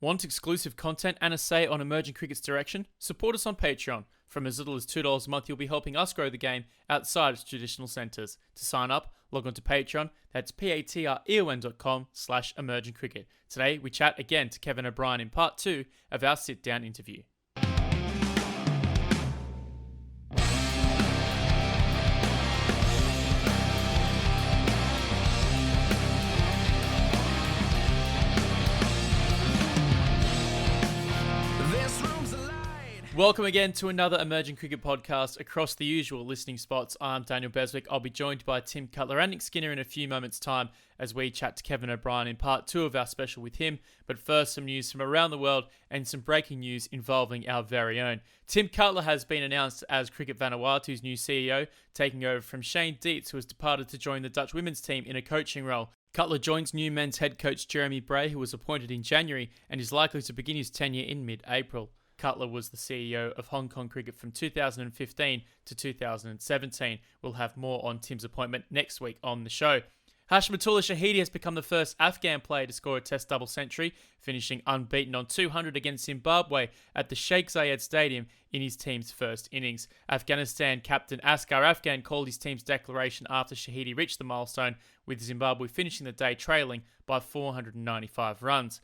Want exclusive content and a say on emerging cricket's direction? Support us on Patreon. From as little as $2 a month, you'll be helping us grow the game outside its traditional centres. To sign up, log on to Patreon. That's patreon.com/emergingcricket. Today, we chat again to Kevin O'Brien in part 2 of our sit-down interview. Welcome again to another Emerging Cricket podcast across the usual listening spots. I'm Daniel Beswick. I'll be joined by Tim Cutler and Nick Skinner in a few moments' time as we chat to Kevin O'Brien in part 2 of our special with him. But first, some news from around the world and some breaking news involving our very own. Tim Cutler has been announced as Cricket Vanuatu's new CEO, taking over from Shane Dietz, who has departed to join the Dutch women's team in a coaching role. Cutler joins new men's head coach Jeremy Bray, who was appointed in January and is likely to begin his tenure in mid-April. Cutler was the CEO of Hong Kong Cricket from 2015 to 2017. We'll have more on Tim's appointment next week on the show. Hashmatullah Shahidi has become the first Afghan player to score a Test double century, finishing unbeaten on 200 against Zimbabwe at the Sheikh Zayed Stadium in his team's first innings. Afghanistan captain Asghar Afghan called his team's declaration after Shahidi reached the milestone, with Zimbabwe finishing the day trailing by 495 runs.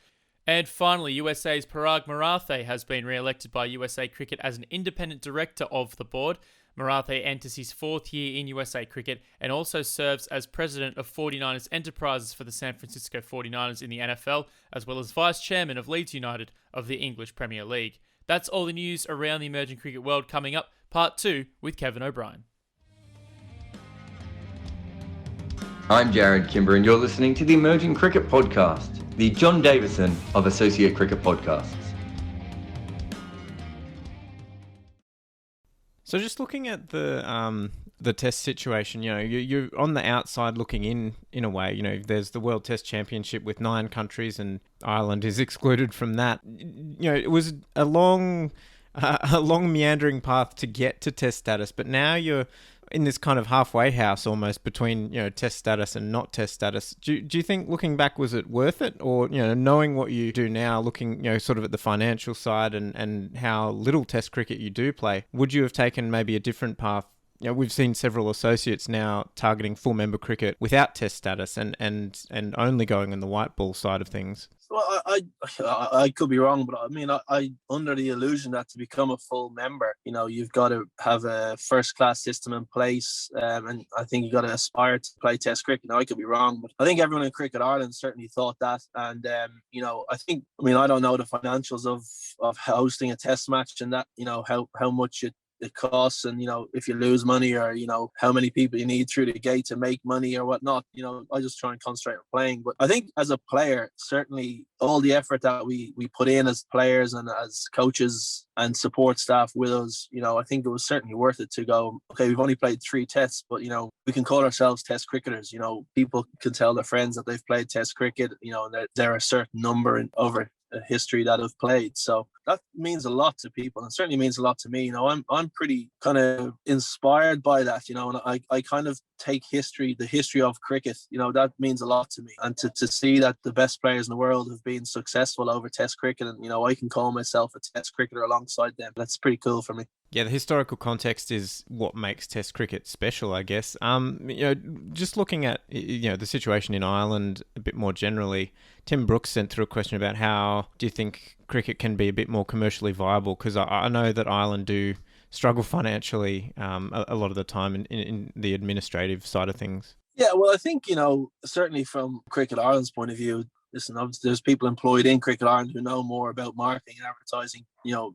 And finally, USA's Parag Marathe has been re-elected by USA Cricket as an independent director of the board. Marathe enters his 4th year in USA Cricket and also serves as president of 49ers Enterprises for the San Francisco 49ers in the NFL, as well as vice chairman of Leeds United of the English Premier League. That's all the news around the emerging cricket world coming up, part 2 with Kevin O'Brien. I'm Jared Kimber and you're listening to the Emerging Cricket Podcast, the John Davison of Associate Cricket Podcasts. So just looking at the Test situation, you're on the outside looking in a way. There's the World Test Championship with 9 countries and Ireland is excluded from that. It was a long meandering path to get to Test status, but now you're in this kind of halfway house almost between, Test status and not Test status. Do you think, looking back, was it worth it? Or, knowing what you do now, looking, sort of at the financial side and how little Test cricket you do play, would you have taken maybe a different path? We've seen several associates now targeting full member cricket without Test status and only going on the white ball side of things. Well, I could be wrong, but I under the illusion that to become a full member, you've got to have a first class system in place, and I think you got to aspire to play Test cricket. Now, I could be wrong, but I think everyone in Cricket Ireland certainly thought that, and I don't know the financials of hosting a Test match and that, how much it costs, and if you lose money, or how many people you need through the gate to make money or whatnot. I just try and concentrate on playing. But I think as a player, certainly all the effort that we put in as players and as coaches and support staff with us, I think it was certainly worth it to go, okay, we've only played 3 tests, but we can call ourselves Test cricketers. People can tell their friends that they've played Test cricket, and they're a certain number and over a history that have played. So that means a lot to people, and certainly means a lot to me. I'm pretty kind of inspired by that, and I kind of take the history of cricket, that means a lot to me. And to see that the best players in the world have been successful over Test cricket, and I can call myself a Test cricketer alongside them, that's pretty cool for me. Yeah, the historical context is what makes Test cricket special, I guess. Just looking at the situation in Ireland a bit more generally, Tim Brooks sent through a question about how do you think cricket can be a bit more commercially viable? Because I know that Ireland do struggle financially a lot of the time in the administrative side of things. Yeah, well, I think, certainly from Cricket Ireland's point of view, listen, obviously there's people employed in Cricket Ireland who know more about marketing and advertising,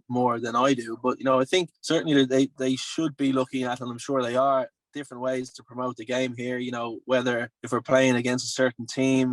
more than I do. But, I think certainly they should be looking at, and I'm sure they are, different ways to promote the game here, whether if we're playing against a certain team,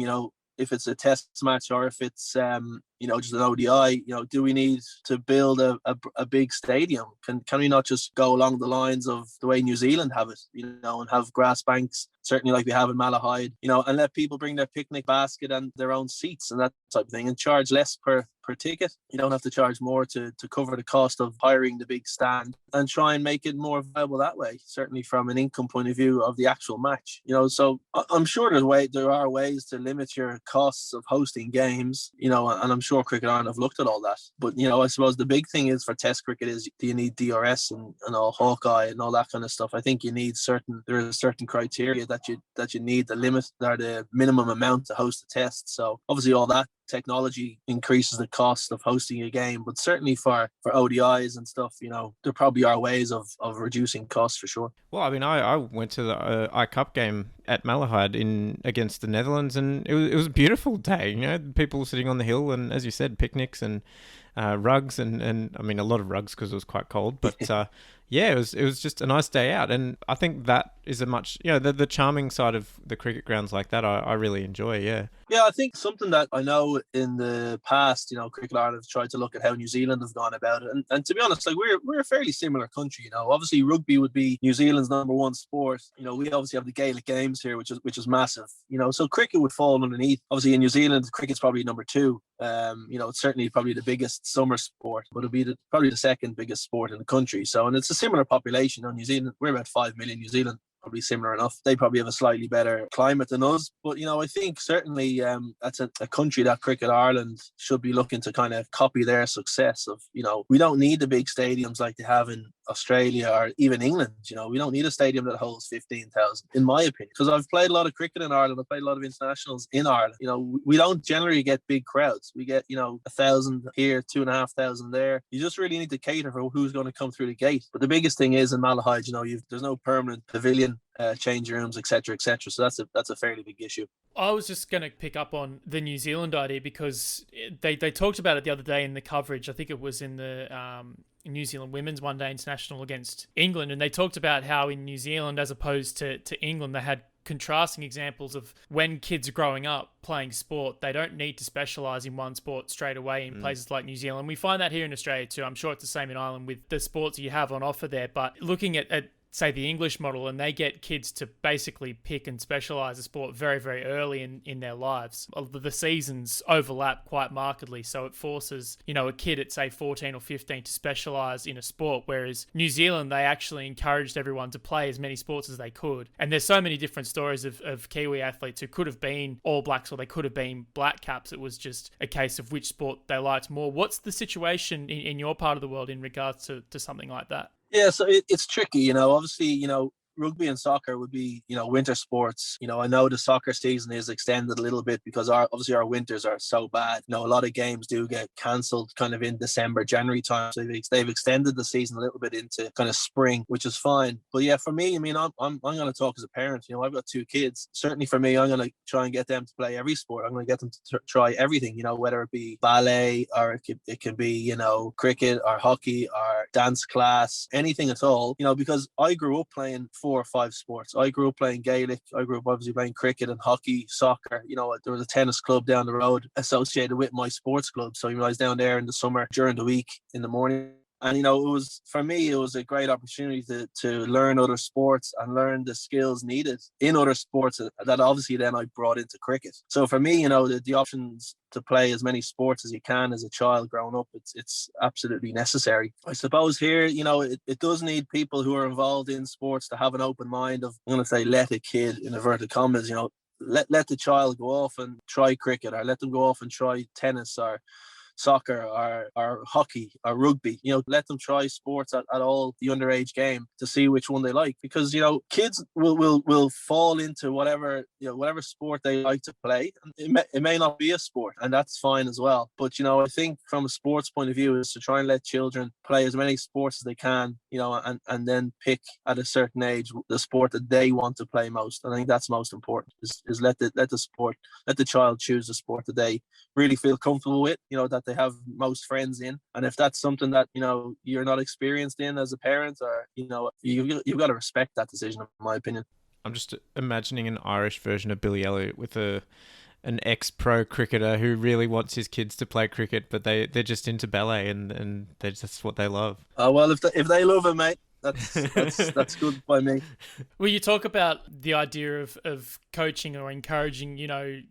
if it's a Test match or if it's just an ODI, do we need to build a big stadium? Can we not just go along the lines of the way New Zealand have it, and have grass banks, certainly like we have in Malahide, and let people bring their picnic basket and their own seats and that type of thing, and charge less per per ticket. You don't have to charge more to cover the cost of hiring the big stand, and try and make it more viable that way, certainly from an income point of view of the actual match. So I'm sure there are ways to limit your costs of hosting games, and I'm sure Cricket Ireland have looked at all that. But, I suppose the big thing is for Test cricket is, do you need DRS and all Hawkeye and all that kind of stuff? I think you need there is a certain criteria that you need, the limit or the minimum amount to host a test. So obviously all that technology increases the cost of hosting a game, but certainly for ODIs and stuff, there probably are ways of reducing costs for sure. Well, I mean, I went to the I-Cup game at Malahide against the Netherlands, and it was a beautiful day. People sitting on the hill, and as you said, picnics and rugs, and I mean a lot of rugs because it was quite cold, but yeah, it was just a nice day out, and I think that is a much the charming side of the cricket grounds like that. I really enjoy. Yeah, I think something that I know in the past, Cricket Ireland have tried to look at how New Zealand have gone about it, and to be honest, like we're a fairly similar country. Obviously rugby would be New Zealand's number one sport. We obviously have the Gaelic Games here, which is massive. So cricket would fall underneath. Obviously in New Zealand, cricket's probably number two. It's certainly probably the biggest summer sport, but it'll be probably the second biggest sport in the country. So, and it's a similar population on New Zealand. We're about 5 million. New Zealand probably similar enough. They probably have a slightly better climate than us. But, I think certainly that's a country that Cricket Ireland should be looking to kind of copy their success of, we don't need the big stadiums like they have in Australia or even England. We don't need a stadium that holds 15,000, in my opinion, because I've played a lot of cricket in Ireland. I've played a lot of internationals in Ireland. We don't generally get big crowds. We get, 1,000 here, 2,500 there. You just really need to cater for who's going to come through the gate. But the biggest thing is in Malahide, there's no permanent pavilion, change rooms, etc., etc. So that's a fairly big issue. I was just going to pick up on the New Zealand idea because they talked about it the other day in the coverage. I think it was in the New Zealand Women's One Day International against England, and they talked about how in New Zealand, as opposed to England, they had contrasting examples of when kids are growing up playing sport, they don't need to specialise in one sport straight away in places like New Zealand. We find that here in Australia too. I'm sure it's the same in Ireland with the sports you have on offer there, but looking at say the English model, and they get kids to basically pick and specialise a sport very, very early in their lives. The seasons overlap quite markedly, so it forces, a kid at say 14 or 15 to specialise in a sport, whereas New Zealand, they actually encouraged everyone to play as many sports as they could. And there's so many different stories of Kiwi athletes who could have been All Blacks or they could have been Black Caps. It was just a case of which sport they liked more. What's the situation in your part of the world in regards to something like that? Yeah, so it's tricky, obviously, rugby and soccer would be, winter sports. I know the soccer season is extended a little bit because obviously our winters are so bad. A lot of games do get cancelled kind of in December, January time. So they've extended the season a little bit into kind of spring, which is fine. But yeah, for me, I'm going to talk as a parent. I've got 2 kids. Certainly for me, I'm going to try and get them to play every sport. I'm going to get them to try everything, whether it be ballet or it can be, cricket or hockey or dance class, anything at all, because I grew up playing 4 or 5 sports. I grew up playing Gaelic. I grew up obviously playing cricket and hockey, soccer. There was a tennis club down the road associated with my sports club. So I was down there in the summer, during the week, in the morning. And, it was a great opportunity to learn other sports and learn the skills needed in other sports that obviously then I brought into cricket. So for me, the options to play as many sports as you can as a child growing up, it's absolutely necessary. I suppose here, it does need people who are involved in sports to have an open mind of, I'm going to say, let a kid, in inverted commas, let the child go off and try cricket, or let them go off and try tennis or soccer or hockey or rugby. Let them try sports at all the underage game to see which one they like, because kids will fall into whatever sport they like to play. It may not be a sport, and that's fine as well. But I think from a sports point of view is to try and let children play as many sports as they can, and then pick at a certain age the sport that they want to play most. I think that's most important, is let the child choose the sport that they really feel comfortable with, that they have most friends in. And if that's something that you're not experienced in as a parent, or you've got to respect that decision, in my opinion. I'm just imagining an Irish version of Billy Elliot with an ex-pro cricketer who really wants his kids to play cricket, but they're just into ballet and that's what they love. Well, if they love it, mate, That's good by me. Well, you talk about the idea of coaching or encouraging,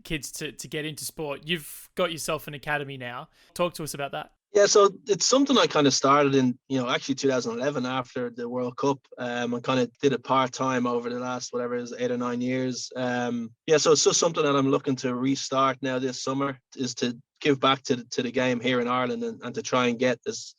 kids to get into sport. You've got yourself an academy now. Talk to us about that. Yeah, so it's something I kind of started in, actually 2011 after the World Cup. I kind of did it part-time over the last, whatever it is, 8 or 9 years. Yeah, so it's just something that I'm looking to restart now this summer, is to give back to the game here in Ireland, and to try and get as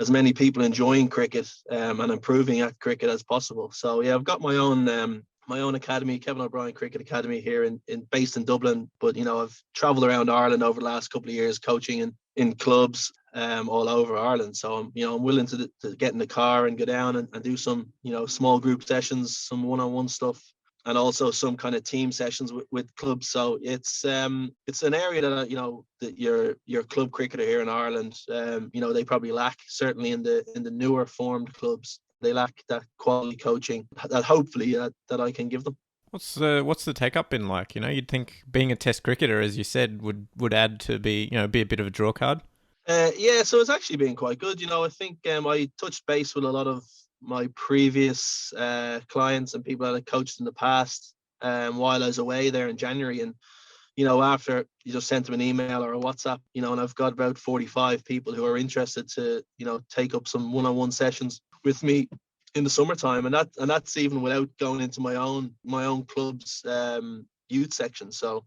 many people enjoying cricket and improving at cricket as possible. So yeah, I've got my own academy, Kevin O'Brien Cricket Academy here based in Dublin. But I've travelled around Ireland over the last couple of years coaching in clubs all over Ireland. So I'm willing to get in the car and go down and do some small group sessions, some one-on-one stuff, and also some kind of team sessions with clubs. So it's an area that that your club cricketer here in Ireland, they probably lack, certainly in the newer formed clubs. They lack that quality coaching that hopefully that I can give them. What's the take up been like? You'd think being a Test cricketer, as you said, would add to be a bit of a draw card. Yeah, so it's actually been quite good. I think I touched base with a lot of my previous clients and people that I coached in the past while I was away there in January. And after you just sent them an email or a WhatsApp, and I've got about 45 people who are interested to take up some one-on-one sessions with me in the summertime, and that's even without going into my own club's youth section. So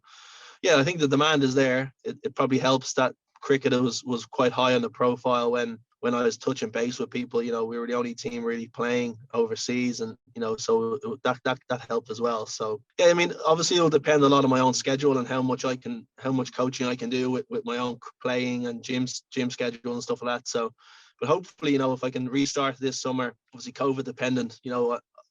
yeah, I think the demand is there. It probably helps that cricket was quite high on the profile when I was touching base with people. We were the only team really playing overseas, and so that helped as well. So yeah, I mean, obviously it'll depend a lot on my own schedule and how much coaching I can do with my own playing and gym schedule and stuff like that. So, but hopefully, if I can restart this summer, obviously COVID dependent,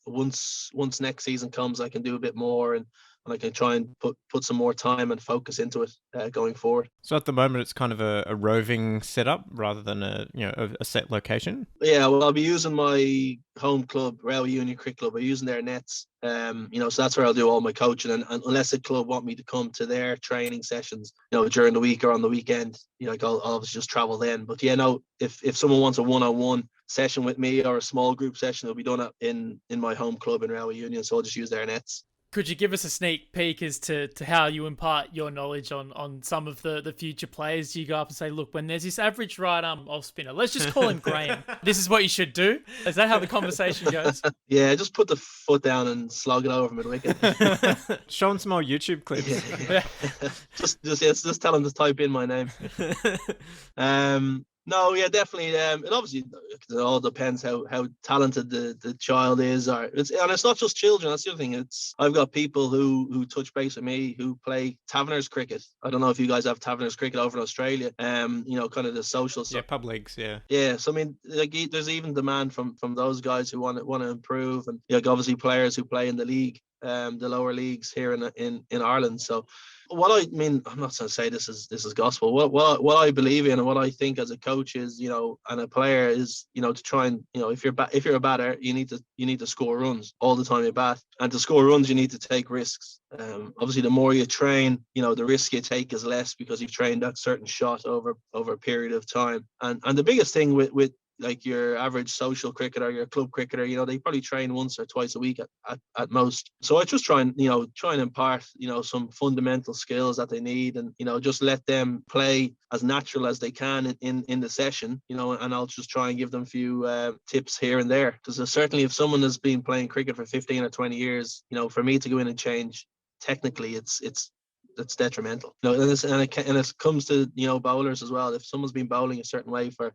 once next season comes, I can do a bit more, and I can try and put some more time and focus into it going forward. So at the moment, it's kind of a roving setup rather than a set location. Yeah, well, I'll be using my home club, Rail Union Cricket Club. I'm using their nets. So that's where I'll do all my coaching. And unless a club want me to come to their training sessions, during the week or on the weekend, I'll obviously just travel then. But yeah, no, if someone wants a one-on-one session with me or a small group session, it'll be done in my home club in Rail Union. So I'll just use their nets. Could you give us a sneak peek as to how you impart your knowledge on some of the future players? Do you go up and say, look, when there's this average right-arm off spinner, let's just call him Graham. This is what you should do? Is that how the conversation goes? Yeah, just put the foot down and slog it over mid-wicket. Show him some more YouTube clips. Yeah. just tell him to type in my name. No, yeah, definitely. It obviously it all depends how talented the child is, and it's not just children. That's the other thing. I've got people who touch base with me who play Taverners cricket. I don't know if you guys have Taverners cricket over in Australia. Kind of the social stuff. Yeah, pub leagues. Yeah. Yeah. So I mean, there's even demand from those guys who want to improve, and obviously players who play in the league, the lower leagues here in Ireland. So. What I mean, I'm not going to say this is gospel. What I believe in and what I think as a coach is, and a player is, to try and, if you're a batter, you need to score runs all the time you bat, and to score runs you need to take risks. Obviously, the more you train, the risk you take is less because you've trained that certain shot over a period of time. And the biggest thing with like your average social cricketer, your club cricketer, they probably train once or twice a week at most. So I just try and impart, some fundamental skills that they need, and, just let them play as natural as they can in the session, and I'll just try and give them a few tips here and there. Because certainly if someone has been playing cricket for 15 or 20 years, for me to go in and change, technically it's detrimental. And it comes to, bowlers as well. If someone's been bowling a certain way for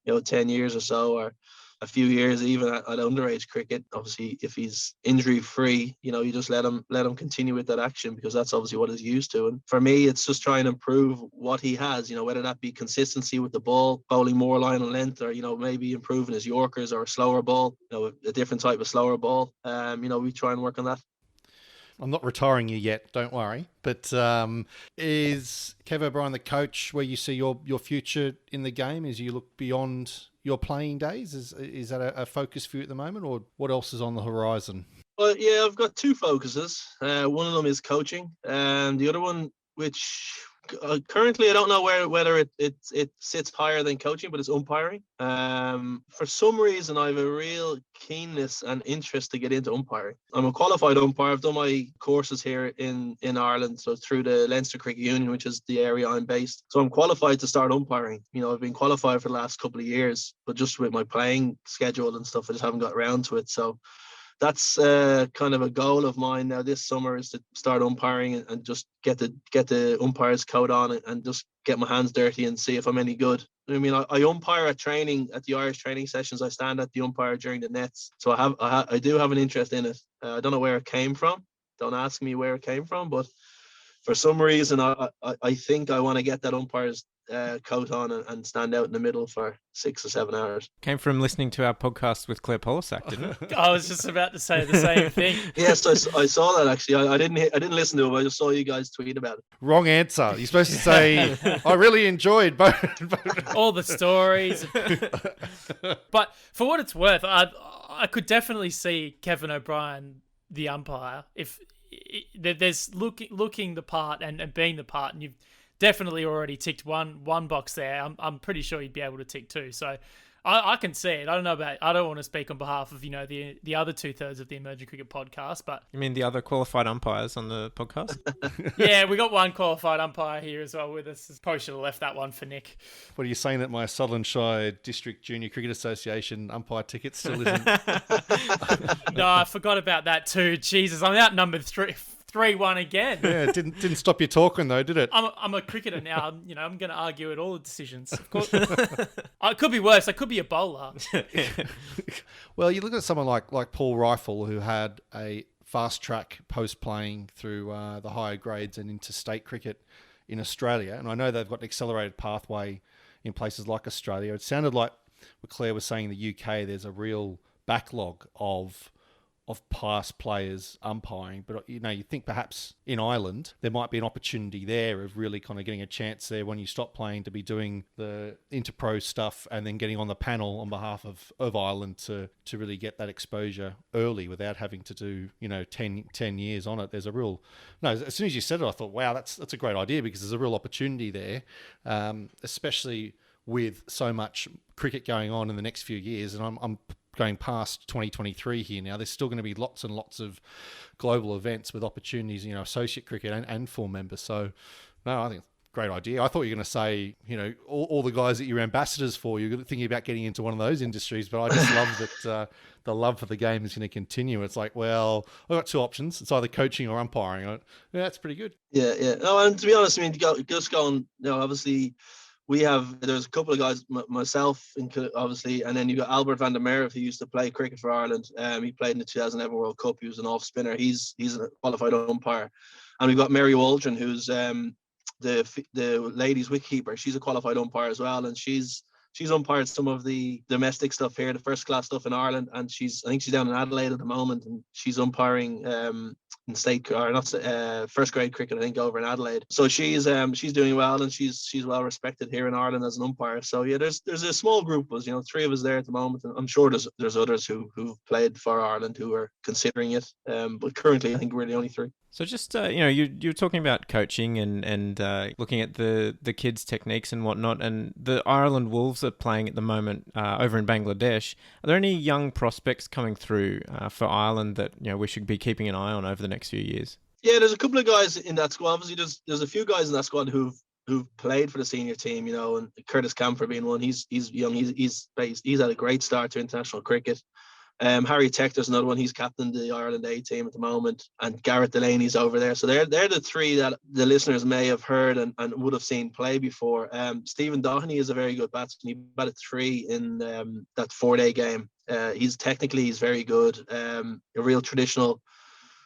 10 years or so, or a few years even at underage cricket, obviously if he's injury free, you just let him continue with that action, because that's obviously what he's used to. And for me, it's just trying to improve what he has, whether that be consistency with the ball, bowling more line and length, or maybe improving his Yorkers or a slower ball, a different type of slower ball. We try and work on that. I'm not retiring you yet, don't worry. But is Kev O'Brien the coach where you see your future in the game as you look beyond your playing days? Is that a focus for you at the moment, or what else is on the horizon? Well, yeah, I've got two focuses. One of them is coaching, and the other one, which Currently, I don't know whether it sits higher than coaching, but it's umpiring. For some reason, I have a real keenness and interest to get into umpiring. I'm a qualified umpire. I've done my courses here in Ireland, so through the Leinster Cricket Union, which is the area I'm based. So I'm qualified to start umpiring. I've been qualified for the last couple of years, but just with my playing schedule and stuff, I just haven't got around to it. So that's kind of a goal of mine now this summer, is to start umpiring and just get the umpire's coat on and just get my hands dirty and see if I'm any good. I mean, I umpire at the Irish training sessions. I stand at the umpire during the nets, so I do have an interest in it. I don't know where it came from. Don't ask me where it came from, but for some reason, I think I want to get that umpire's coat on and stand out in the middle for 6 or 7 hours. Came from listening to our podcast with Claire Polisak, didn't it? I was just about to say the same thing. Yes, I saw that actually. I didn't listen to it. I just saw you guys tweet about it. Wrong answer. You're supposed to say, I really enjoyed both. All the stories. But for what it's worth, I could definitely see Kevin O'Brien, the umpire, if there's looking the part and being the part, and you've definitely already ticked one box there. I'm pretty sure you'd be able to tick two. So I can see it. I don't want to speak on behalf of the other 2/3 of the Emerging Cricket podcast, but You mean the other qualified umpires on the podcast? yeah, we got one qualified umpire here as well with us. Probably should have left that one for Nick. What are you saying, that my Sutherland Shire District Junior Cricket Association umpire ticket still isn't? No, I forgot about that too. Jesus, I'm outnumbered 3-1 again. Yeah, it didn't stop you talking though, did it? I'm a cricketer now. I'm going to argue at all the decisions. Of course, it could be worse. I could be a bowler. Well, you look at someone like Paul Rifle, who had a fast track post playing through the higher grades and into state cricket in Australia, and I know they've got an accelerated pathway in places like Australia. It sounded like what Claire was saying in the UK, there's a real backlog of past players umpiring, but you think perhaps in Ireland there might be an opportunity there of really kind of getting a chance there when you stop playing to be doing the interpro stuff and then getting on the panel on behalf of Ireland to really get that exposure early without having to do 10 years on it. There's a real as soon as you said it, I thought, wow, that's a great idea, because there's a real opportunity there, especially with so much cricket going on in the next few years, and I'm going past 2023 here now. There's still going to be lots and lots of global events with opportunities, associate cricket and full members. So, no, I think it's a great idea. I thought you were going to say, all the guys that you're ambassadors for, you're thinking about getting into one of those industries, but I just love that the love for the game is going to continue. It's like, well, I've got two options. It's either coaching or umpiring. Yeah, that's pretty good. Yeah. No, and to be honest, I mean, just going, obviously, there's a couple of guys, myself, obviously, and then you got Albert van der Merwe, who used to play cricket for Ireland. He played in the 2011 World Cup. He was an off spinner. He's a qualified umpire. And we've got Mary Waldron, who's the ladies wicketkeeper. She's a qualified umpire as well, and she's umpired some of the domestic stuff here, the first class stuff in Ireland, and I think she's down in Adelaide at the moment, and she's umpiring in first grade cricket, I think, over in Adelaide. So she's doing well, and she's well respected here in Ireland as an umpire. So yeah, there's a small group of us, 3 of us there at the moment, and I'm sure there's others who've played for Ireland who are considering it. But currently, I think we're the only 3. So just, you're talking about coaching and looking at the kids' techniques and whatnot, and the Ireland Wolves are playing at the moment over in Bangladesh. Are there any young prospects coming through for Ireland that we should be keeping an eye on over the next few years? Yeah, there's a couple of guys in that squad. Obviously, there's a few guys in that squad who've played for the senior team, and Curtis Camphor being one. He's young. He's had a great start to international cricket. Harry Tector's another one. He's captain the Ireland A team at the moment, and Garrett Delaney's over there. So they're the 3 that the listeners may have heard and would have seen play before. Stephen Doheney is a very good batsman. He batted 3 in that 4-day game. He's very good. A real traditional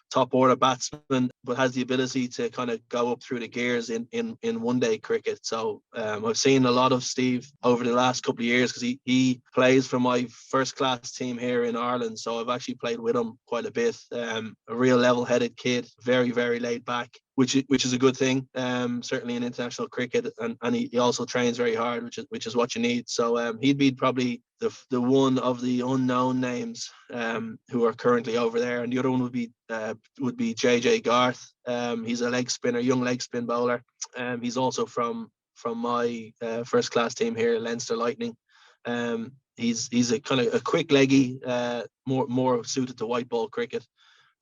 top order batsman, but has the ability to kind of go up through the gears in one-day cricket. So I've seen a lot of Steve over the last couple of years, because he plays for my first class team here in Ireland. So I've actually played with him quite a bit. A real level-headed kid, very, very laid back. which is a good thing. Certainly in international cricket, and he also trains very hard, which is what you need. So he'd be probably the one of the unknown names who are currently over there, and the other one would be JJ Garth. He's a young leg spin bowler. He's also from my first class team here, Leinster Lightning. He's a kind of a quick leggy, more suited to white ball cricket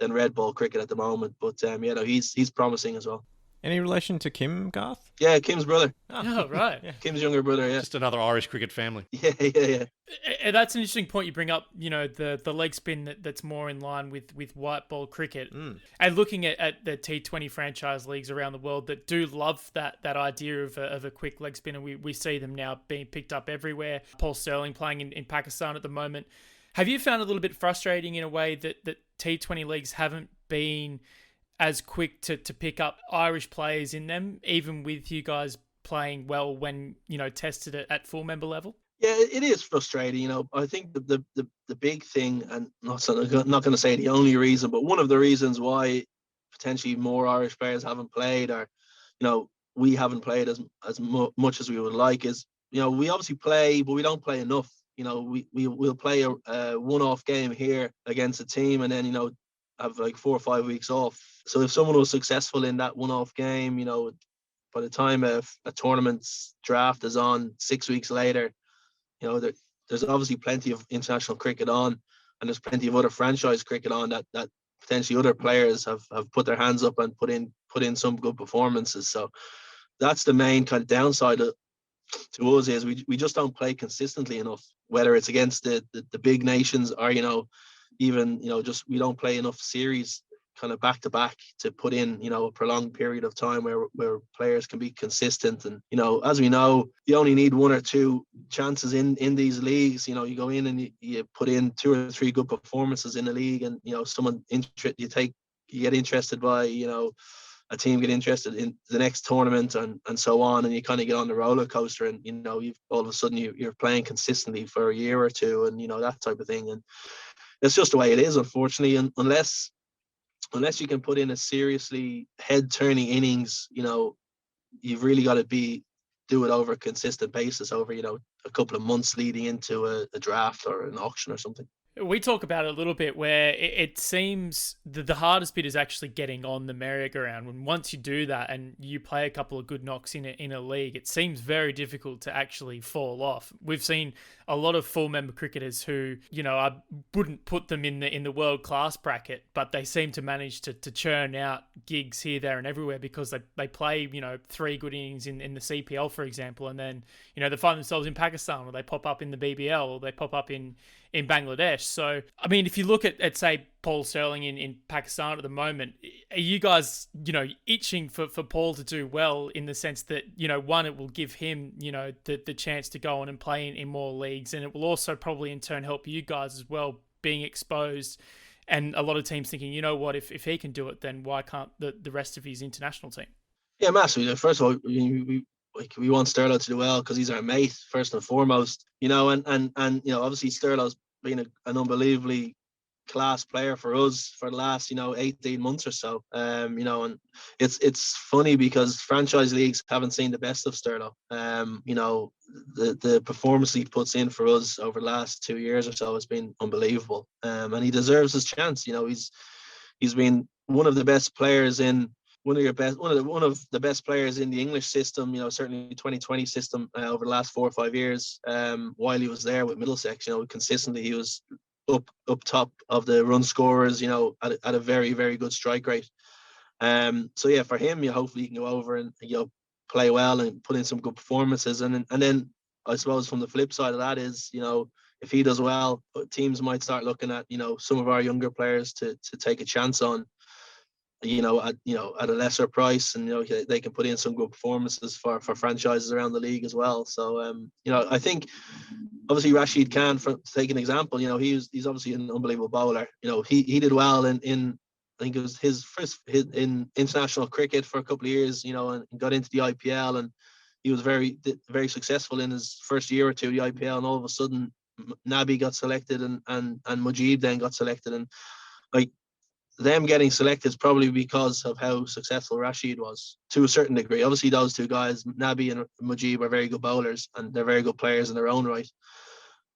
than red ball cricket at the moment. But he's promising as well. Any relation to Kim Garth? Yeah, Kim's brother. Oh, right. Yeah. Kim's younger brother. Yeah. Just another Irish cricket family. Yeah. That's an interesting point you bring up. The leg spin that's more in line with white ball cricket, and looking at the T20 franchise leagues around the world that do love that idea of a quick leg spin, and we see them now being picked up everywhere. Paul Sterling playing in Pakistan at the moment. Have you found it a little bit frustrating in a way that T20 leagues haven't been as quick to pick up Irish players in them, even with you guys playing well when, tested at full member level? Yeah, it is frustrating. I think the big thing, and not going to say the only reason, but one of the reasons why potentially more Irish players haven't played, or, we haven't played as much as we would like, is, we obviously play, but we don't play enough. We'll play a one-off game here against a team, and then, have like 4 or 5 weeks off. So if someone was successful in that one-off game, by the time a tournament's draft is on 6 weeks later, there's obviously plenty of international cricket on, and there's plenty of other franchise cricket on that potentially other players have put their hands up and put in some good performances. So that's the main kind of downside to us, is we just don't play consistently enough, whether it's against the big nations or, even, just we don't play enough series kind of back to back to put in, a prolonged period of time where players can be consistent. And, as we know, you only need 1 or 2 chances in these leagues. You go in and you put in 2 or 3 good performances in the league, and, you get interested by, a team get interested in the next tournament and so on, and you kind of get on the roller coaster, and you've all of a sudden you're playing consistently for a year or 2, and that type of thing. And it's just the way it is, unfortunately. And unless you can put in a seriously head-turning innings, you've really got to do it over a consistent basis over, a couple of months leading into a draft or an auction or something. We talk about it a little bit, where it seems the hardest bit is actually getting on the merry-go-round. When once you do that and you play a couple of good knocks in a league, it seems very difficult to actually fall off. We've seen a lot of full member cricketers who, I wouldn't put them in the world class bracket, but they seem to manage to churn out gigs here, there, and everywhere because they play 3 good innings in the CPL, for example, and then they find themselves in Pakistan, or they pop up in the BBL, or they pop up in Bangladesh. So, I mean, if you look at say, Paul Sterling in Pakistan at the moment, are you guys, itching for Paul to do well, in the sense that, one, it will give him, the chance to go on and play in more leagues, and it will also probably in turn help you guys as well, being exposed, and a lot of teams thinking, if he can do it, then why can't the rest of his international team? Yeah, massively. First of all, we want Sterlo to do well because he's our mate first and foremost, and obviously Sterlo's been an unbelievably class player for us for the last 18 months or so, and it's funny because franchise leagues haven't seen the best of Sterlo. The performance he puts in for us over the last 2 years or so has been unbelievable, and he deserves his chance. He's been one of the best players in one of the best players in the English system, certainly 2020 system over the last 4 or 5 years. While he was there with Middlesex, consistently he was up top of the run scorers, at a very, very good strike rate. So yeah, for him, hopefully he can go over and play well and put in some good performances, and then I suppose from the flip side of that is, if he does well, teams might start looking at some of our younger players to take a chance on. At a lesser price, and they can put in some good performances for franchises around the league as well. So I think obviously Rashid Khan, to take an example, he's obviously an unbelievable bowler. He did well in I think it was his first hit in international cricket for a couple of years, and got into the IPL, and he was very, very successful in his first year or two of the IPL, and all of a sudden Nabi got selected and Mujib then got selected, and like them getting selected is probably because of how successful Rashid was to a certain degree. Obviously, those two guys, Nabi and Mujib, are very good bowlers and they're very good players in their own right.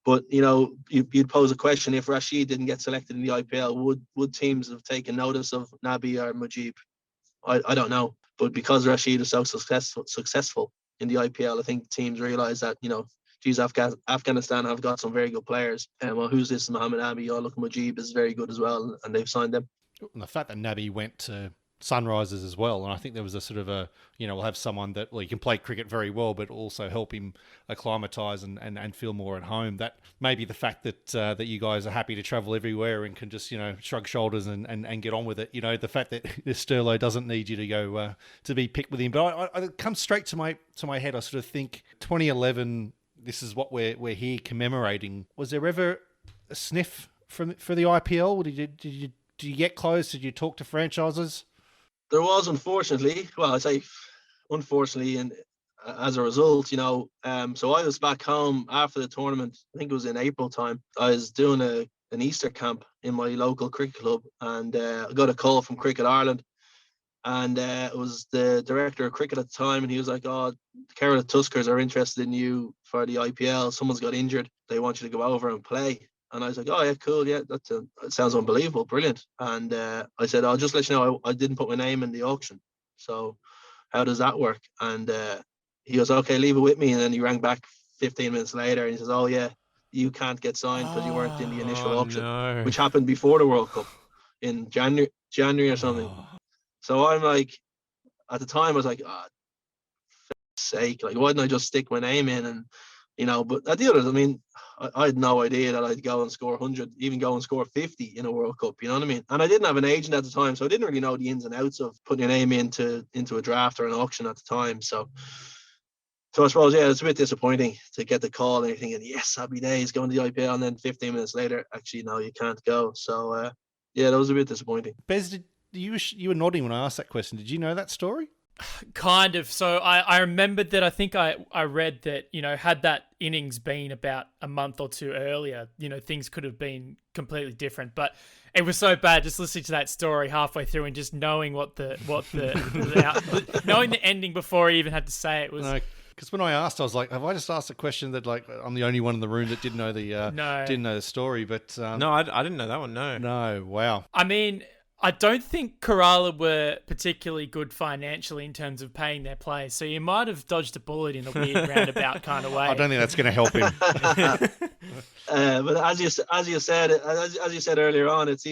But, you know, you'd pose a question, if Rashid didn't get selected in the IPL, would teams have taken notice of Nabi or Mujib? I don't know. But because Rashid is so successful in the IPL, I think teams realise that, you know, geez, Afghanistan have got some very good players. And well, who's this Mohammad Nabi? Oh, look, Mujib is very good as well. And they've signed them. And the fact that Nabi went to Sunrisers as well, and I think there was a sort of a, you know, we'll have someone that, well, he can play cricket very well, but also help him acclimatise and feel more at home. That maybe the fact that that you guys are happy to travel everywhere and can just, you know, shrug shoulders and get on with it. You know, the fact that Sterlo doesn't need you to go to be picked with him. But I it comes straight to my head. I sort of think 2011. This is what we're here commemorating. Was there ever a sniff for the IPL? Did you get close? Did you talk to franchises? There was, unfortunately. Well, I'd say unfortunately, and as a result, you know, so I was back home after the tournament. I think it was in April time. I was doing an Easter camp in my local cricket club, and I got a call from Cricket Ireland, and it was the director of cricket at the time, and he was like, "Oh, Kerala Tuskers are interested in you for the IPL. Someone's got injured. They want you to go over and play." And I was like, "Oh yeah, cool, yeah, that sounds unbelievable, brilliant." And I said, "I'll just let you know, I didn't put my name in the auction. So how does that work?" And he goes, "Okay, leave it with me." And then he rang back 15 minutes later, and he says, "Oh yeah, you can't get signed because you weren't in the initial auction," which happened before the World Cup in January or something. So I'm like, at the time, I was like, "Ah, for sake, like, why didn't I just stick my name in?" And you know, but at the others, I mean, I had no idea that I'd go and score 100, even go and score 50 in a World Cup. You know what I mean? And I didn't have an agent at the time, so I didn't really know the ins and outs of putting your name into a draft or an auction at the time. So I suppose, yeah, it's a bit disappointing to get the call and you're thinking, yes, happy days, going to the IPL, and then 15 minutes later, actually, no, you can't go. So, yeah, that was a bit disappointing. Bez, you were nodding when I asked that question. Did you know that story? Kind of. So I remembered that. I think I read that, you know, had that innings been about a month or two earlier, you know, things could have been completely different. But it was so bad just listening to that story halfway through and just knowing knowing the ending before he even had to say it was. No, because when I asked, I was like, have I just asked a question that, like, I'm the only one in the room that didn't know the story? But no, I didn't know that one. No, wow. I mean, I don't think Kerala were particularly good financially in terms of paying their players, so you might have dodged a bullet in a weird roundabout kind of way. I don't think that's going to help him. But as you said earlier on, it's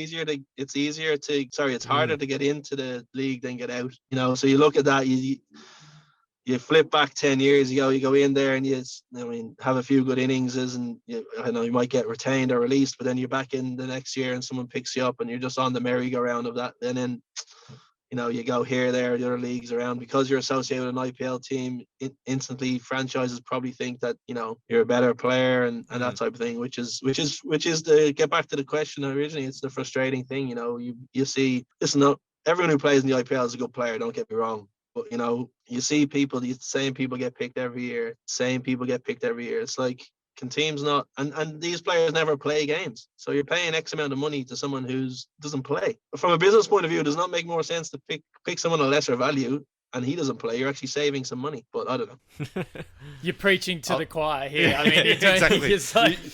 harder to get into the league than get out. You know, so you look at that, you flip back 10 years ago, you go in there and have a few good innings, and you might get retained or released, but then you're back in the next year and someone picks you up and you're just on the merry-go-round of that. And then, you know, you go here, there, the other leagues around, because you're associated with an IPL team, instantly franchises probably think that, you know, you're a better player and that type of thing, which is the, get back to the question originally, it's the frustrating thing. You know, you see, listen, everyone who plays in the IPL is a good player, don't get me wrong. But, you know, you see the same people get picked every year. It's like, can teams not? And these players never play games. So you're paying X amount of money to someone who doesn't play. But from a business point of view, it does not make more sense to pick someone of lesser value and he doesn't play. You're actually saving some money. But I don't know. You're preaching to the choir here. I mean, exactly.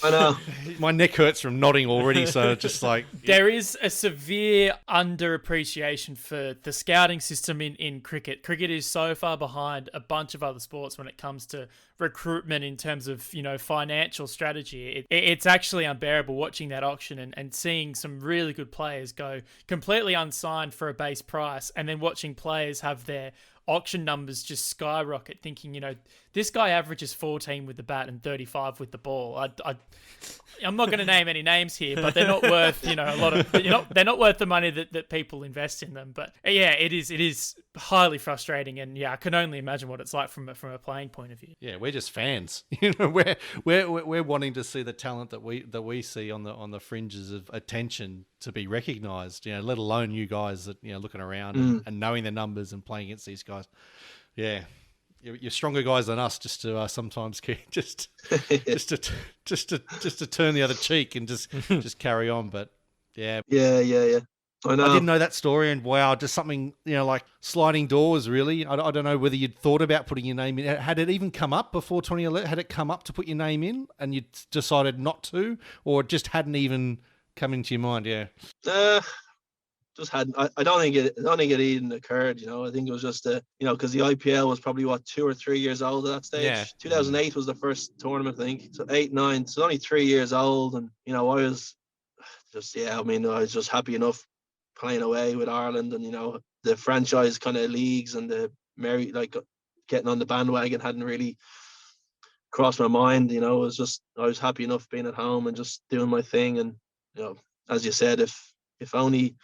I know. My neck hurts from nodding already, so just like... There is a severe underappreciation for the scouting system in cricket. Cricket is so far behind a bunch of other sports when it comes to recruitment in terms of, you know, financial strategy. It's actually unbearable watching that auction and seeing some really good players go completely unsigned for a base price, and then watching players have their auction numbers just skyrocket, thinking, you know, this guy averages 14 with the bat and 35 with the ball. I'm not going to name any names here, but they're not worth, you know, a lot of, they're not worth the money that people invest in them. But yeah, it is highly frustrating, and yeah, I can only imagine what it's like from a playing point of view. Yeah, we're just fans. You know, we're wanting to see the talent that we see on the fringes of attention to be recognised. You know, let alone you guys that, you know, looking around and knowing the numbers and playing against these guys. Yeah. You're stronger guys than us, just to sometimes just to turn the other cheek and just carry on. But yeah. I know. I didn't know that story, and wow, just something, like sliding doors, really. I don't know whether you'd thought about putting your name in. Had it even come up before 2011? Had it come up to put your name in and you decided not to, or it just hadn't even come into your mind? Yeah. Just hadn't. I don't think it even occurred. I think it was just because the IPL was probably 2 or 3 years old at that stage. Yeah. 2008 was the first tournament, I think. So 8, 9. So only 3 years old, and I was just I was just happy enough playing away with Ireland, and the franchise kind of leagues and the getting on the bandwagon hadn't really crossed my mind. I was happy enough being at home and just doing my thing, and as you said, if only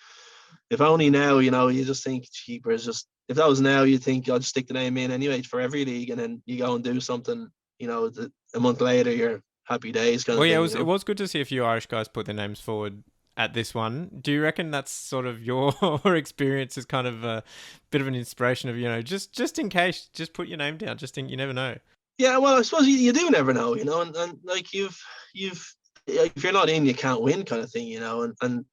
now, you just think cheaper is just, if that was now, you think I'll just stick the name in anyway for every league, and then you go and do something, a month later you're happy days kind of thing. It was good to see a few Irish guys put their names forward at this one. Do you reckon that's sort of your experience as kind of a bit of an inspiration of, just in case, just put your name down, just think, you never know? Yeah, well, I suppose you do never know, and like you've if you're not in, you can't win kind of thing, and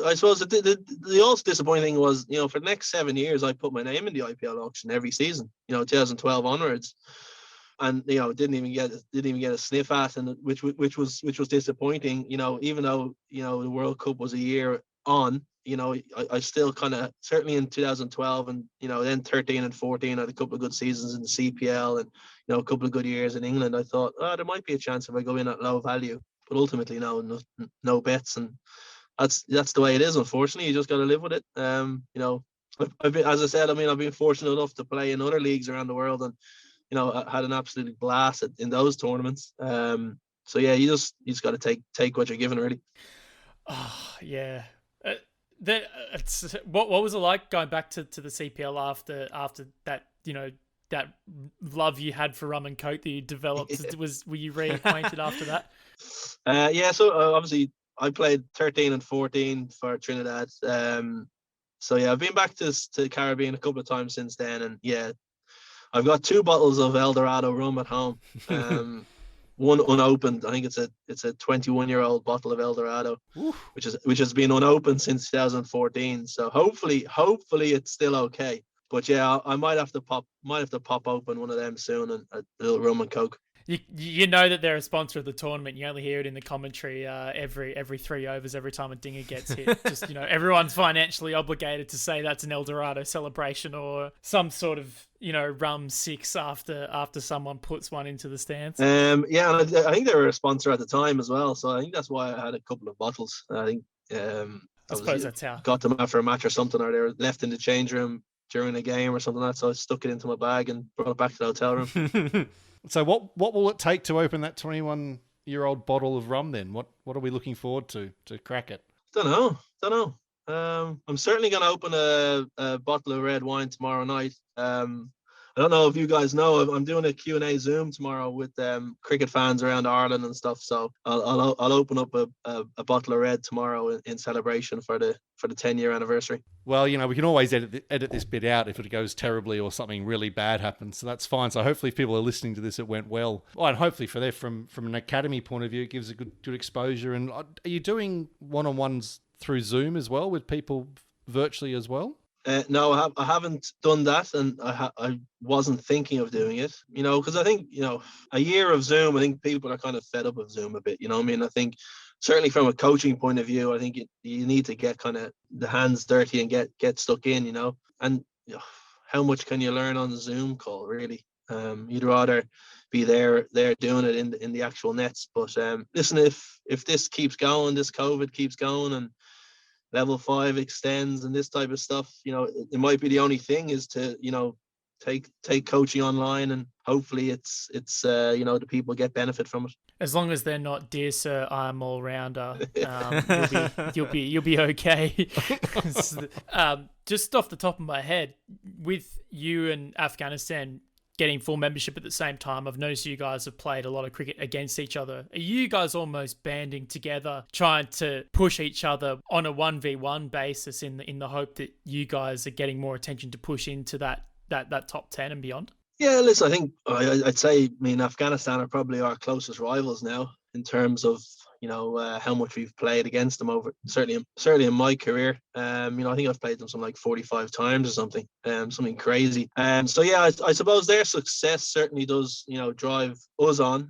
I suppose the also disappointing thing was, for the next 7 years, I put my name in the IPL auction every season, 2012 onwards, and didn't even get a sniff at, and which was disappointing, even though the World Cup was a year on, I still kind of, certainly in 2012 and then 13 and 14, I had a couple of good seasons in the CPL, and a couple of good years in England. I thought, there might be a chance if I go in at low value, but ultimately no bets, and that's the way it is. Unfortunately, you just got to live with it. I've been, as I said, I've been fortunate enough to play in other leagues around the world, and I had an absolute blast in those tournaments. So yeah, you just got to take what you're given, really. Oh yeah. What was it like going back to the CPL after that? That love you had for rum and coke that you developed. Were you reacquainted after that? Yeah. So obviously I played 13 and 14 for Trinidad. So yeah, I've been back to the Caribbean a couple of times since then, and yeah, I've got 2 bottles of El Dorado rum at home. One unopened. I think it's a 21-year-old bottle of El Dorado, which has been unopened since 2014. So hopefully it's still okay. But yeah, I might have to pop open one of them soon, and a little rum and coke. You know that they're a sponsor of the tournament. You only hear it in the commentary every 3 overs, every time a dinger gets hit. Just everyone's financially obligated to say that's an El Dorado celebration or some sort of rum 6 after someone puts one into the stands. Yeah, and I think they were a sponsor at the time as well, so I think that's why I had a couple of bottles. I think I suppose that's how got them after a match or something, or they were left in the change room during a game or something like that. So I stuck it into my bag and brought it back to the hotel room. So what will it take to open that 21-year-old bottle of rum then? What are we looking forward to crack it? Don't know. I'm certainly going to open a bottle of red wine tomorrow night. I don't know if you guys know, I'm doing a Q&A Zoom tomorrow with cricket fans around Ireland and stuff. So I'll open up a bottle of red tomorrow in celebration for the 10-year anniversary. Well, we can always edit this bit out if it goes terribly or something really bad happens. So that's fine. So hopefully if people are listening to this, it went well. And hopefully for from an academy point of view, it gives a good exposure. And are you doing one-on-ones through Zoom as well with people virtually as well? No, I haven't done that, and I wasn't thinking of doing it, because I think, a year of Zoom, I think people are kind of fed up of Zoom a bit, I think certainly from a coaching point of view, I think you need to get kind of the hands dirty and get stuck in, and how much can you learn on the Zoom call, really? You'd rather be there doing it in the actual nets. But listen, if this keeps going, this COVID keeps going, and level 5 extends and this type of stuff, it might be the only thing is to, take coaching online, and hopefully it's the people get benefit from it. As long as they're not, dear sir, I'm all rounder, you'll be okay. Just off the top of my head, with you and Afghanistan getting full membership at the same time, I've noticed you guys have played a lot of cricket against each other. Are you guys almost banding together, trying to push each other on a 1v1 basis in the hope that you guys are getting more attention to push into that top 10 and beyond? Yeah, listen, I think I'd say Afghanistan are probably our closest rivals now. in terms of how much we've played against them over certainly in my career. I think I've played them something like 45 times or something, something crazy. So yeah, I suppose their success certainly does drive us on.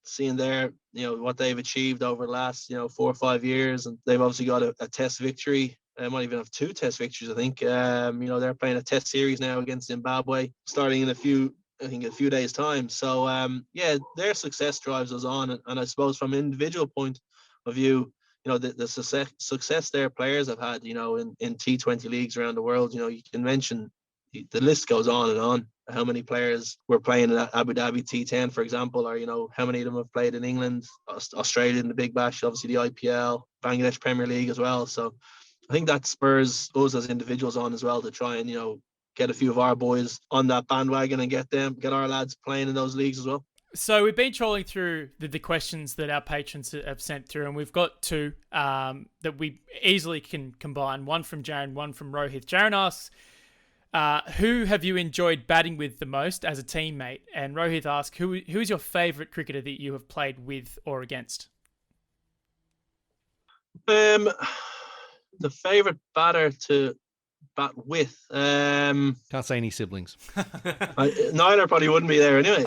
Seeing their what they've achieved over the last 4 or 5 years, and they've obviously got a test victory. They might even have 2 test victories, I think. They're playing a test series now against Zimbabwe, starting in a few days' time. So yeah, their success drives us on, and I suppose from an individual point of view, the success their players have had, in T20 leagues around the world. You can mention the list goes on and on. How many players were playing in Abu Dhabi T10, for example, or how many of them have played in England, Australia in the Big Bash, obviously the IPL, Bangladesh Premier League as well. So I think that spurs us as individuals on as well to try and get a few of our boys on that bandwagon and get our lads playing in those leagues as well. So we've been trolling through the questions that our patrons have sent through, and we've got 2 that we easily can combine. One from Jaron, one from Rohith. Jaron asks, who have you enjoyed batting with the most as a teammate? And Rohith asks, who is your favourite cricketer that you have played with or against? The favourite batter to bat with. Can't say any siblings. Neither probably wouldn't be there anyway.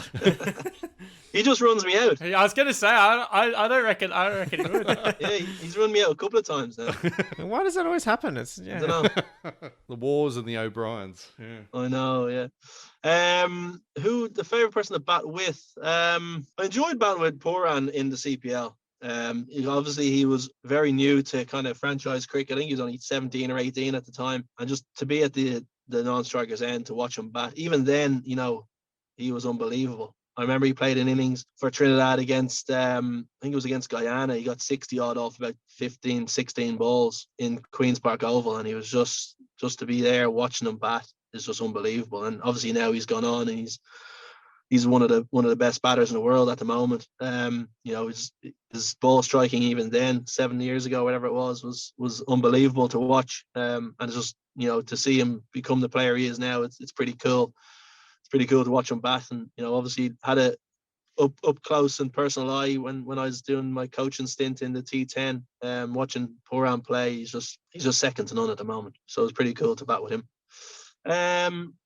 He just runs me out. I was going to say, I don't reckon he would. Yeah, he's run me out a couple of times now. Why does that always happen? I don't know. The Wars and the O'Briens. Yeah. I know, yeah. Who the favourite person to bat with? I enjoyed batting with Pooran in the CPL. Obviously he was very new to kind of franchise cricket. I think he was only 17 or 18 at the time, and just to be at the non-strikers end to watch him bat, even then, he was unbelievable. I remember he played an innings for Trinidad against I think it was against Guyana. He got 60 odd off about 15, 16 balls in Queen's Park Oval, and he was just to be there watching him bat is just unbelievable. And obviously now he's gone on and he's one of the best batters in the world at the moment. His ball striking even then, 7 years ago, whatever it was unbelievable to watch. And it's just to see him become the player he is now, it's pretty cool. It's pretty cool to watch him bat, and obviously had a up close and personal eye when I was doing my coaching stint in the T10. Watching Pooran play, he's just second to none at the moment. So it's pretty cool to bat with him.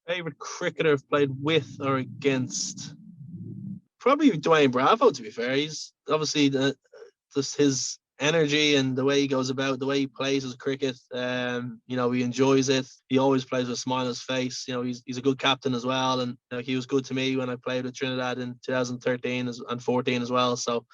Favorite cricketer I've played with or against, probably Dwayne Bravo. To be fair, he's obviously just his energy and the way he goes about, the way he plays his cricket. He enjoys it. He always plays with a smile on his face. He's a good captain as well, and he was good to me when I played with Trinidad in 2013 and 14 as well. So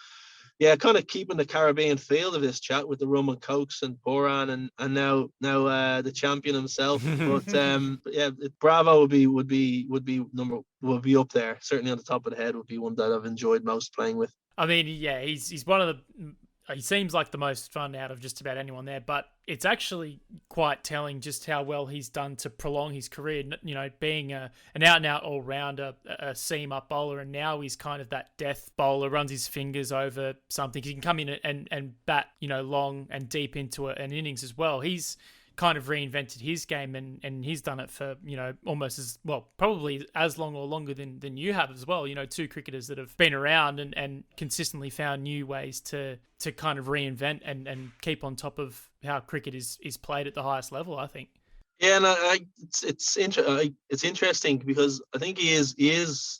yeah, kind of keeping the Caribbean feel of this chat with the rum and cokes and Pooran and now the champion himself. But yeah, Bravo would be up there. Certainly on the top of the head would be one that I've enjoyed most playing with. I mean, yeah, he's one of the. He seems like the most fun out of just about anyone there, but it's actually quite telling just how well he's done to prolong his career. Being an out-and-out all-rounder, a seam-up bowler, and now he's kind of that death bowler, runs his fingers over something. He can come in and bat, long and deep into an innings as well. He's kind of reinvented his game, and he's done it for almost as well, probably as long or longer than you have as well. 2 cricketers that have been around and consistently found new ways to kind of reinvent and keep on top of how cricket is played at the highest level, I think. Yeah, and it's interesting because I think he's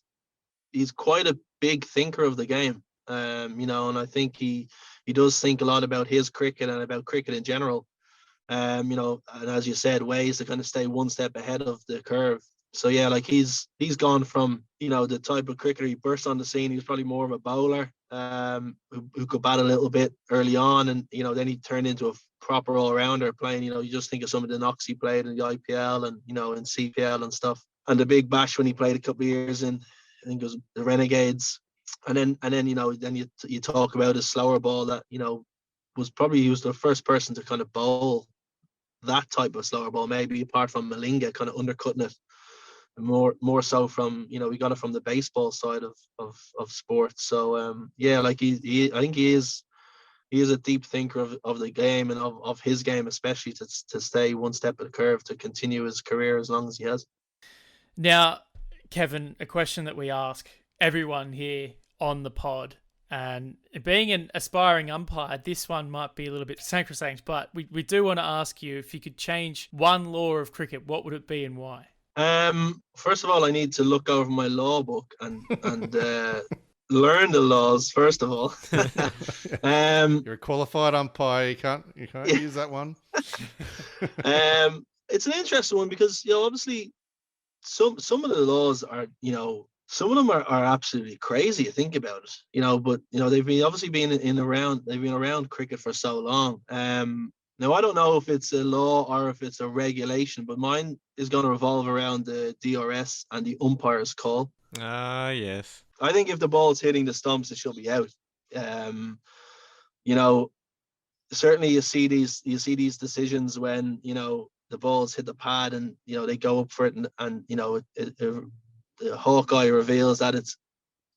quite a big thinker of the game. And I think he does think a lot about his cricket and about cricket in general. And as you said, ways to kind of stay one step ahead of the curve. So yeah, like he's gone from the type of cricketer he burst on the scene. He was probably more of a bowler who could bat a little bit early on, and then he turned into a proper all-rounder playing. You just think of some of the knocks he played in the IPL and in CPL and stuff, and the Big Bash when he played a couple of years in, I think it was the Renegades, and then you talk about his slower ball that he was the first person to kind of bowl that type of slower ball, maybe apart from Malinga kind of undercutting it more so from we got it from the baseball side of sports. So yeah, like I think he is a deep thinker of the game and of his game, especially to stay one step at the curve to continue his career as long as he has. Now, Kevin, a question that we ask everyone here on the pod, And being an aspiring umpire, this one might be a little bit sacrosanct, but we do want to ask you, if you could change one law of cricket, what would it be and why? First of all, I need to look over my law book and learn the laws. First of all, You're a qualified umpire. You can't use that one. It's an interesting one because obviously some of the laws are some of them are absolutely crazy to think about it. But they've been around cricket for so long. Now, I don't know if it's a law or if it's a regulation, but mine is going to revolve around the DRS and the umpire's call. Ah, yes. I think if the ball's hitting the stumps, it should be out. Certainly you see these decisions when the balls hit the pad and they go up for it and the Hawkeye reveals that it's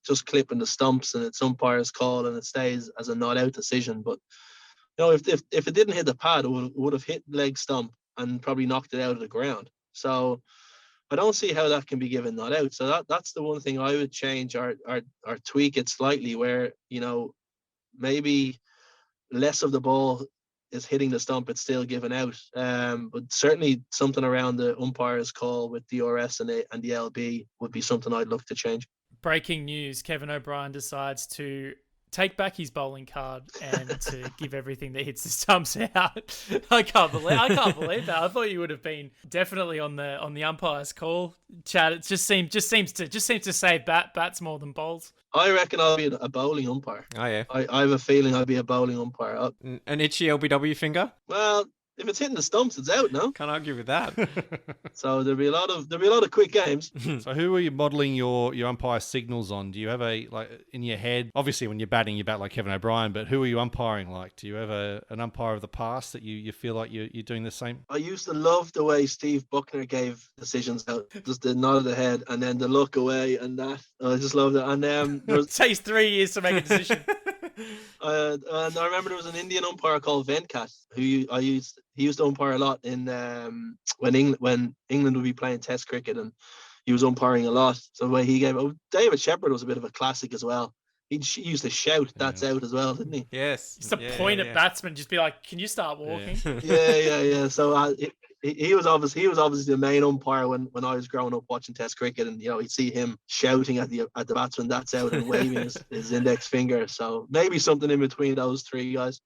just clipping the stumps and it's umpire's call and it stays as a not out decision. But if it didn't hit the pad, it would have hit leg stump and probably knocked it out of the ground. So I don't see how that can be given not out. So that's the one thing I would change or tweak it slightly, where maybe less of the ball is hitting the stump, it's still given out. But certainly something around the umpire's call with DRS and the LB would be something I'd look to change. Breaking news: Kevin O'Brien decides to take back his bowling card and to give everything that hits the stumps out. I can't believe that. I thought you would have been definitely on the umpire's call, Chad. It just seems to say bats more than bowls. I reckon I'll be a bowling umpire. Oh yeah. I have a feeling I'll be a bowling umpire. An itchy LBW finger? Well, if it's hitting the stumps, it's out. No, can't argue with that. So there'll be a lot of quick games. So who are you modelling your umpire signals on? Do you have in your head? Obviously, when you're batting, you bat like Kevin O'Brien. But who are you umpiring like? Do you have an umpire of the past that you feel like you're doing the same? I used to love the way Steve Buckner gave decisions out, just the nod of the head and then the look away, and that I just loved it. And it takes 3 years to make a decision. And I remember there was an Indian umpire called Venkat he used to umpire a lot in when England would be playing Test cricket, and he was umpiring a lot. So the way he gave David Shepherd was a bit of a classic as well. He used to shout, "That's out" as well, didn't he? Yes. Just to point at batsmen, just be like, "Can you start walking?" Yeah. So he was obviously the main umpire when I was growing up watching Test cricket, and you'd see him shouting at the batsman, "That's out," and waving his index finger. So maybe something in between those three guys.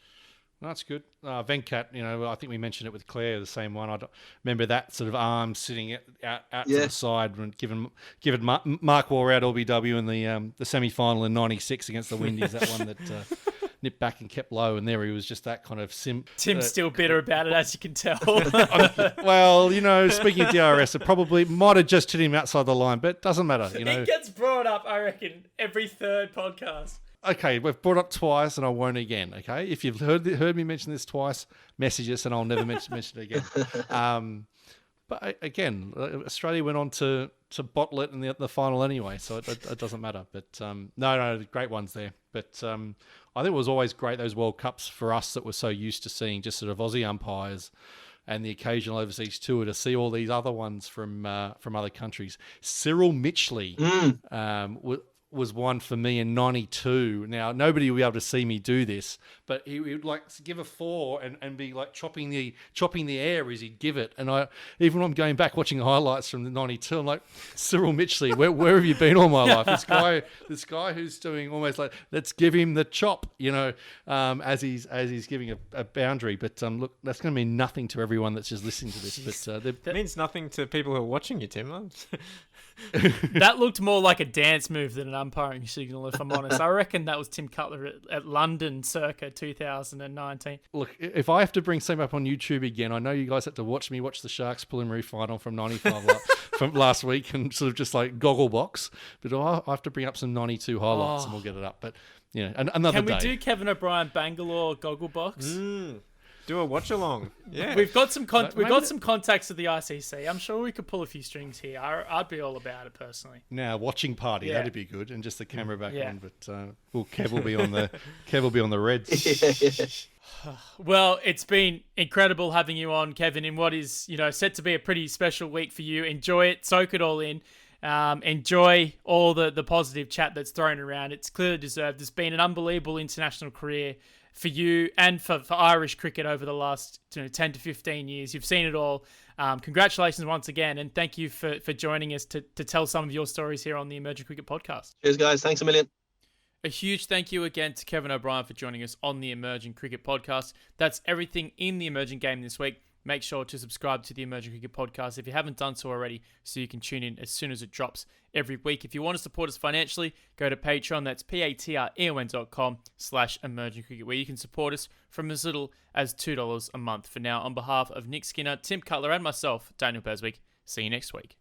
That's good. Venkat, I think we mentioned it with Claire, the same one. I don't remember that sort of arm sitting out to the side when given Mark Waugh out LBW in the semi-final in '96 against the Windies. That one that nipped back and kept low, and there he was, just that kind of Tim's still bitter about it, as you can tell. Well, speaking of DRS, it probably might have just hit him outside the line, but it doesn't matter. It gets brought up, I reckon, every third podcast. Okay, we've brought up twice, and I won't again. Okay, if you've heard me mention this twice, message us, and I'll never mention it again. But again, Australia went on to bottle it in the final anyway, so it doesn't matter. But no, great ones there. But I think it was always great, those World Cups for us that were so used to seeing just sort of Aussie umpires and the occasional overseas tour, to see all these other ones from other countries. Cyril Mitchley was one for me in '92. Now, nobody will be able to see me do this, but he would like give a 4 and be like chopping the air as he'd give it. And even when I'm going back watching highlights from the '92, I'm like, Cyril Mitchley, where have you been all my life? This guy who's doing almost like, let's give him the chop, as he's giving a boundary. But look, that's going to mean nothing to everyone that's just listening to this. But that means nothing to people who are watching you, Tim. That looked more like a dance move than an umpiring signal, if I'm honest. I reckon that was Tim Cutler at London circa 2019. Look, if I have to bring something up on YouTube again, I know you guys had to watch me watch the Sharks preliminary final from '95 from last week and sort of just like goggle box, but I have to bring up some '92 highlights and we'll get it up. But another day. Can we do Kevin O'Brien Bangalore goggle box? Do a watch along. Yeah, we've got some contacts at the ICC. I'm sure we could pull a few strings here. I'd be all about it personally. Now, watching party, that'd be good, and just the camera back on. But Kev will be on the Reds. Well, it's been incredible having you on, Kevin, in what is set to be a pretty special week for you. Enjoy it, soak it all in. Enjoy all the positive chat that's thrown around. It's clearly deserved. It's been an unbelievable international career for you and for Irish cricket over the last 10 to 15 years. You've seen it all. Congratulations once again, and thank you for joining us to tell some of your stories here on the Emerging Cricket Podcast. Cheers, guys. Thanks a million. A huge thank you again to Kevin O'Brien for joining us on the Emerging Cricket Podcast. That's everything in the emerging game this week. Make sure to subscribe to the Emerging Cricket Podcast if you haven't done so already, so you can tune in as soon as it drops every week. If you want to support us financially, go to Patreon. That's patreon.com/Emerging Cricket, where you can support us from as little as $2 a month. For now, on behalf of Nick Skinner, Tim Cutler, and myself, Daniel Beswick, see you next week.